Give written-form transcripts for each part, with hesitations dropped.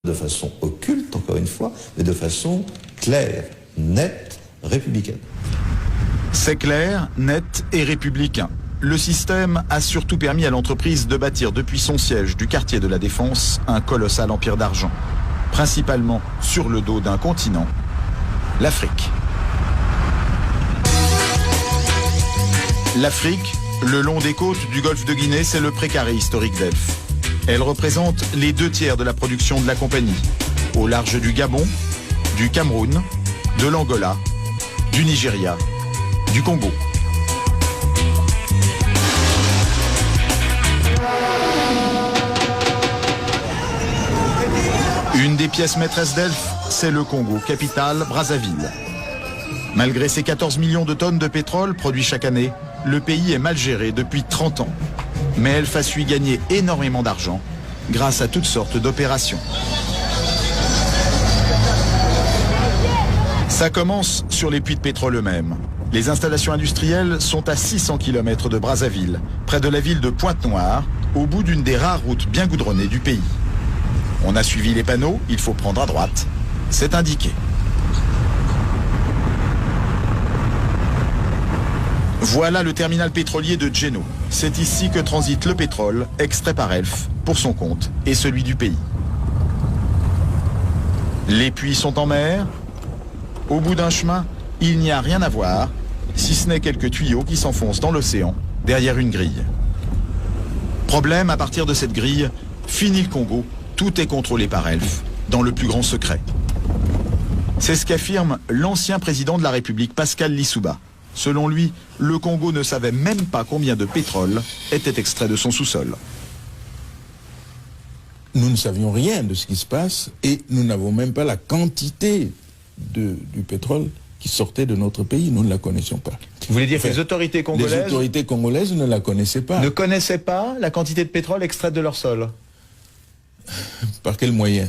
de façon occulte, encore une fois, mais de façon claire, nette, républicaine. C'est clair, net et républicain. Le système a surtout permis à l'entreprise de bâtir depuis son siège du quartier de la Défense un colossal empire d'argent, principalement sur le dos d'un continent, l'Afrique. L'Afrique, le long des côtes du golfe de Guinée, c'est le précaré historique d'Elf. Elle représente les 2/3 de la production de la compagnie, au large du Gabon, du Cameroun, de l'Angola, du Nigeria, du Congo. Une des pièces maîtresses d'Elf, c'est le Congo, capitale Brazzaville. Malgré ses 14 millions de tonnes de pétrole produits chaque année, le pays est mal géré depuis 30 ans. Mais Elf a su y gagner énormément d'argent grâce à toutes sortes d'opérations. Ça commence sur les puits de pétrole eux-mêmes. Les installations industrielles sont à 600 km de Brazzaville, près de la ville de Pointe-Noire, au bout d'une des rares routes bien goudronnées du pays. On a suivi les panneaux, il faut prendre à droite. C'est indiqué. Voilà le terminal pétrolier de Djeno. C'est ici que transite le pétrole, extrait par Elf, pour son compte et celui du pays. Les puits sont en mer. Au bout d'un chemin, il n'y a rien à voir, si ce n'est quelques tuyaux qui s'enfoncent dans l'océan, derrière une grille. Problème, à partir de cette grille, fini le Congo, tout est contrôlé par Elf, dans le plus grand secret. C'est ce qu'affirme l'ancien président de la République, Pascal Lissouba. Selon lui, le Congo ne savait même pas combien de pétrole était extrait de son sous-sol. Nous ne savions rien de ce qui se passe et nous n'avons même pas la quantité du pétrole qui sortait de notre pays. Nous ne la connaissions pas. Vous voulez dire que les autorités congolaises ne la connaissaient pas. Ne connaissaient pas la quantité de pétrole extraite de leur sol? Par quel moyen?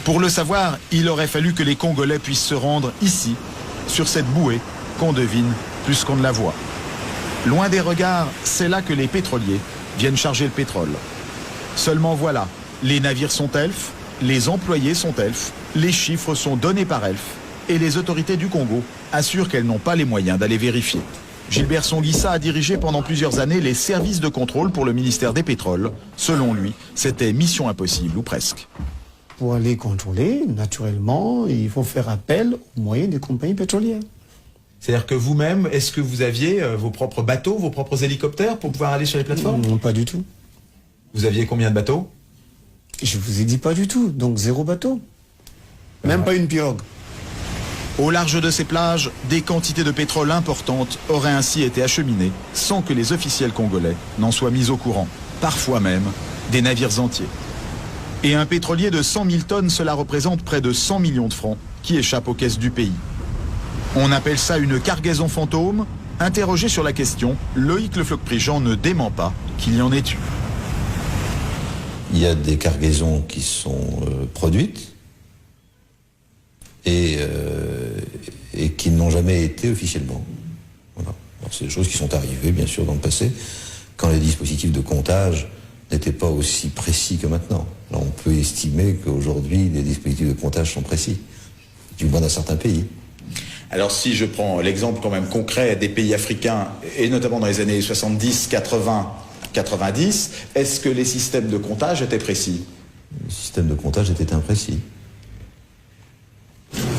Pour le savoir, il aurait fallu que les Congolais puissent se rendre ici, sur cette bouée qu'on devine plus qu'on ne la voit. Loin des regards, c'est là que les pétroliers viennent charger le pétrole. Seulement voilà, les navires sont Elf, les employés sont Elf, les chiffres sont donnés par Elf, et les autorités du Congo assurent qu'elles n'ont pas les moyens d'aller vérifier. Gilbert Songuissa a dirigé pendant plusieurs années les services de contrôle pour le ministère des Pétroles. Selon lui, c'était mission impossible ou presque. Pour aller contrôler, naturellement, il faut faire appel aux moyens des compagnies pétrolières. C'est-à-dire que vous-même, est-ce que vous aviez vos propres bateaux, vos propres hélicoptères pour pouvoir aller sur les plateformes? Non, pas du tout. Vous aviez combien de bateaux? Je vous ai dit pas du tout, donc 0 bateau. Même pas une pirogue. Au large de ces plages, des quantités de pétrole importantes auraient ainsi été acheminées sans que les officiels congolais n'en soient mis au courant. Parfois même, des navires entiers. Et un pétrolier de 100 000 tonnes, cela représente près de 100 millions de francs qui échappent aux caisses du pays. On appelle ça une cargaison fantôme. Interrogé sur la question, Loïc Le Floch-Prigent ne dément pas qu'il y en ait eu. Il y a des cargaisons qui sont produites et qui n'ont jamais été officiellement. Voilà. Alors, c'est des choses qui sont arrivées, bien sûr, dans le passé, quand les dispositifs de comptage n'étaient pas aussi précis que maintenant. Là, on peut estimer qu'aujourd'hui, les dispositifs de comptage sont précis, du moins dans certains pays. Alors si je prends l'exemple quand même concret des pays africains, et notamment dans les années 70, 80, 90, est-ce que les systèmes de comptage étaient précis? Le système de comptage était imprécis.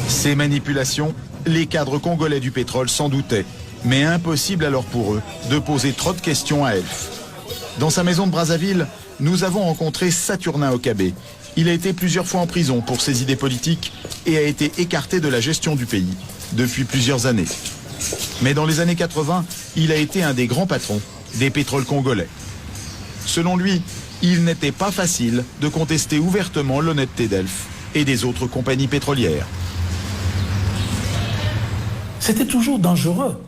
Ces manipulations, les cadres congolais du pétrole s'en doutaient, mais impossible alors pour eux de poser trop de questions à Elf. Dans sa maison de Brazzaville, nous avons rencontré Saturnin Okabé. Il a été plusieurs fois en prison pour ses idées politiques et a été écarté de la gestion du pays depuis plusieurs années. Mais dans les années 80, il a été un des grands patrons des pétroles congolais. Selon lui, il n'était pas facile de contester ouvertement l'honnêteté d'Elf et des autres compagnies pétrolières. C'était toujours dangereux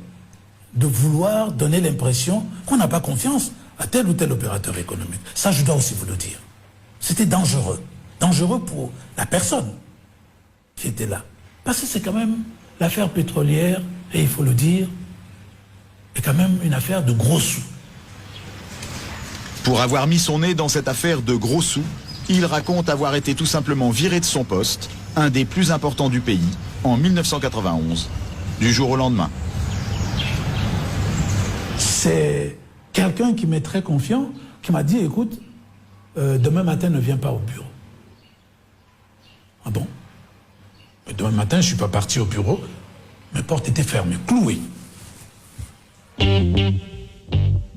de vouloir donner l'impression qu'on n'a pas confiance à tel ou tel opérateur économique. Ça, je dois aussi vous le dire. C'était dangereux. Dangereux pour la personne qui était là. Parce que c'est quand même l'affaire pétrolière, et il faut le dire, est quand même une affaire de gros sous. Pour avoir mis son nez dans cette affaire de gros sous, Il raconte avoir été tout simplement viré de son poste, un des plus importants du pays, en 1991, du jour au lendemain. C'est quelqu'un qui m'est très confiant, qui m'a dit, écoute, demain matin ne viens pas au bureau. Ah bon? Mais demain matin, je ne suis pas parti au bureau, mes portes étaient fermées, clouées.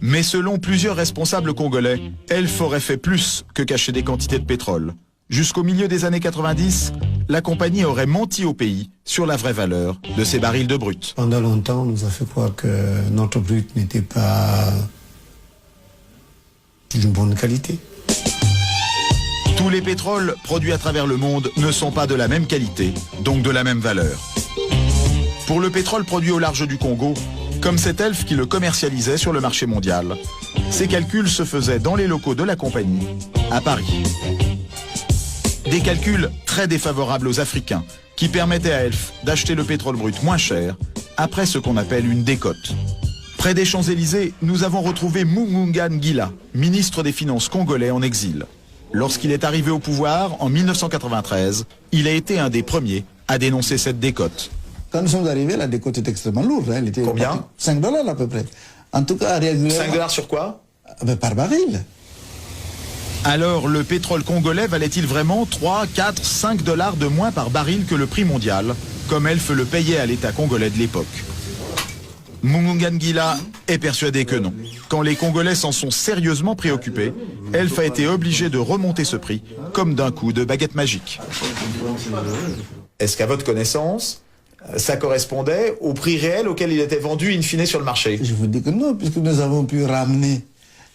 Mais selon plusieurs responsables congolais, Elf aurait fait plus que cacher des quantités de pétrole. Jusqu'au milieu des années 90, la compagnie aurait menti au pays sur la vraie valeur de ses barils de brut. Pendant longtemps, on nous a fait croire que notre brut n'était pas d'une bonne qualité. Tous les pétroles produits à travers le monde ne sont pas de la même qualité, donc de la même valeur. Pour le pétrole produit au large du Congo, comme c'est Elf qui le commercialisait sur le marché mondial, ces calculs se faisaient dans les locaux de la compagnie, à Paris. Des calculs très défavorables aux Africains, qui permettaient à Elf d'acheter le pétrole brut moins cher, après ce qu'on appelle une décote. Près des Champs-Élysées, nous avons retrouvé Mugunga Ngila, ministre des Finances congolais en exil. Lorsqu'il est arrivé au pouvoir, en 1993, il a été un des premiers à dénoncer cette décote. Quand nous sommes arrivés, la décote était extrêmement lourde. Elle était Combien? 5 $ à peu près. En tout cas, régulièrement. 5 $ sur quoi? Par baril. Alors, le pétrole congolais valait-il vraiment 3, 4, 5 $ de moins par baril que le prix mondial, comme Elf le payait à l'État congolais de l'époque? Mugunga Ngila est persuadé que non. Quand les Congolais s'en sont sérieusement préoccupés, Elf a été obligé de remonter ce prix, comme d'un coup de baguette magique. Est-ce qu'à votre connaissance, ça correspondait au prix réel auquel il était vendu in fine sur le marché? Je vous dis que non, puisque nous avons pu ramener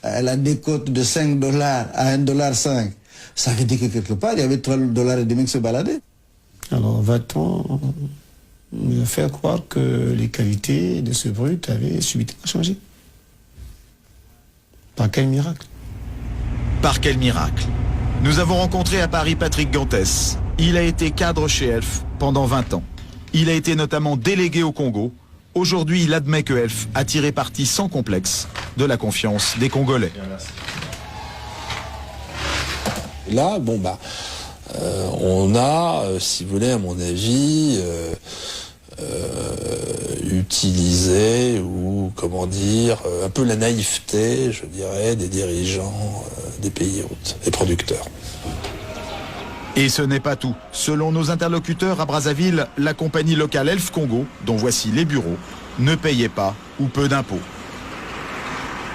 la décote de 5 $ à 1,5 $. Ça veut dire que quelque part, il y avait 3,5 $ qui se baladaient. Alors va-t-on nous faire croire que les qualités de ce brut avaient subitement changé? Par quel miracle? Par quel miracle? Nous avons rencontré à Paris Patrick Gantès. Il a été cadre chez Elf pendant 20 ans. Il a été notamment délégué au Congo. Aujourd'hui, il admet que Elf a tiré parti sans complexe de la confiance des Congolais. Là, on a, si vous voulez, à mon avis, utilisé ou, comment dire, un peu la naïveté, je dirais, des dirigeants des pays hôtes, des producteurs. Et ce n'est pas tout. Selon nos interlocuteurs à Brazzaville, la compagnie locale Elf Congo, dont voici les bureaux, ne payait pas ou peu d'impôts.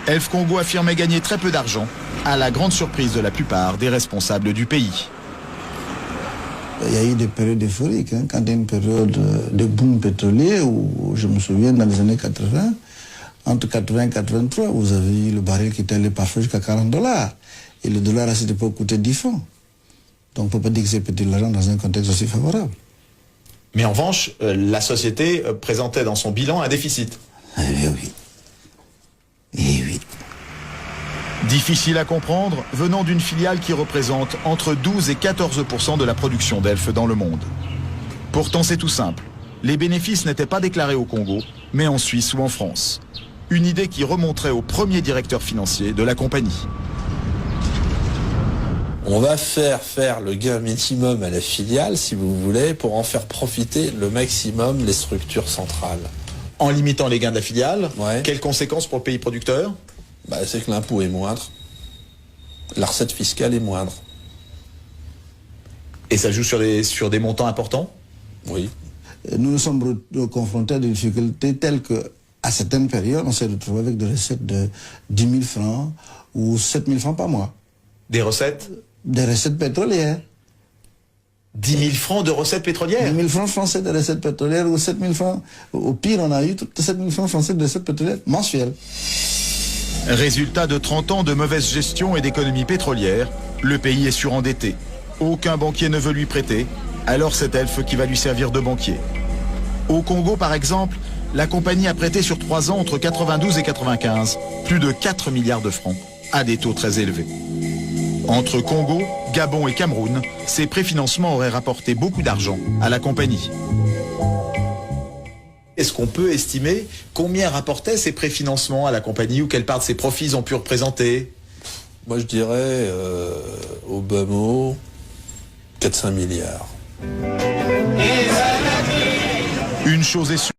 Elf Congo affirmait gagner très peu d'argent, à la grande surprise de la plupart des responsables du pays. Il y a eu des périodes euphoriques, quand il y a une période de boom pétrolier, où je me souviens dans les années 80, entre 80 et 83, vous avez eu le baril qui était allé parfois jusqu'à 40 $. Et le dollar à cette époque coûtait 10 francs. Donc on ne peut pas dire que c'est petit l'argent dans un contexte aussi favorable. Mais en revanche, la société présentait dans son bilan un déficit. Eh oui. Eh oui. Difficile à comprendre, venant d'une filiale qui représente entre 12 et 14% de la production d'Elf dans le monde. Pourtant c'est tout simple. Les bénéfices n'étaient pas déclarés au Congo, mais en Suisse ou en France. Une idée qui remonterait au premier directeur financier de la compagnie. On va faire le gain minimum à la filiale, si vous voulez, pour en faire profiter le maximum les structures centrales. En limitant les gains de la filiale, Ouais. quelles conséquences pour le pays producteur? C'est que l'impôt est moindre, la recette fiscale est moindre. Et ça joue sur des montants importants? Oui. Nous nous sommes confrontés à des difficultés telles qu'à certaines périodes, on s'est retrouvé avec des recettes de 10 000 francs ou 7 000 francs par mois. Des recettes? Des recettes pétrolières. 10 000 francs de recettes pétrolières? 10 000 francs français de recettes pétrolières ou 7 000 francs. Au pire, on a eu 7 000 francs français de recettes pétrolières mensuelles. Résultat de 30 ans de mauvaise gestion et d'économie pétrolière, le pays est surendetté. Aucun banquier ne veut lui prêter, alors c'est Elf qui va lui servir de banquier. Au Congo, par exemple, la compagnie a prêté sur 3 ans entre 92 et 95 plus de 4 milliards de francs à des taux très élevés. Entre Congo, Gabon et Cameroun, ces préfinancements auraient rapporté beaucoup d'argent à la compagnie. Est-ce qu'on peut estimer combien rapportaient ces préfinancements à la compagnie ou quelle part de ses profits ils ont pu représenter? Moi je dirais au bas mot 4-5 milliards. Une chose est sûre.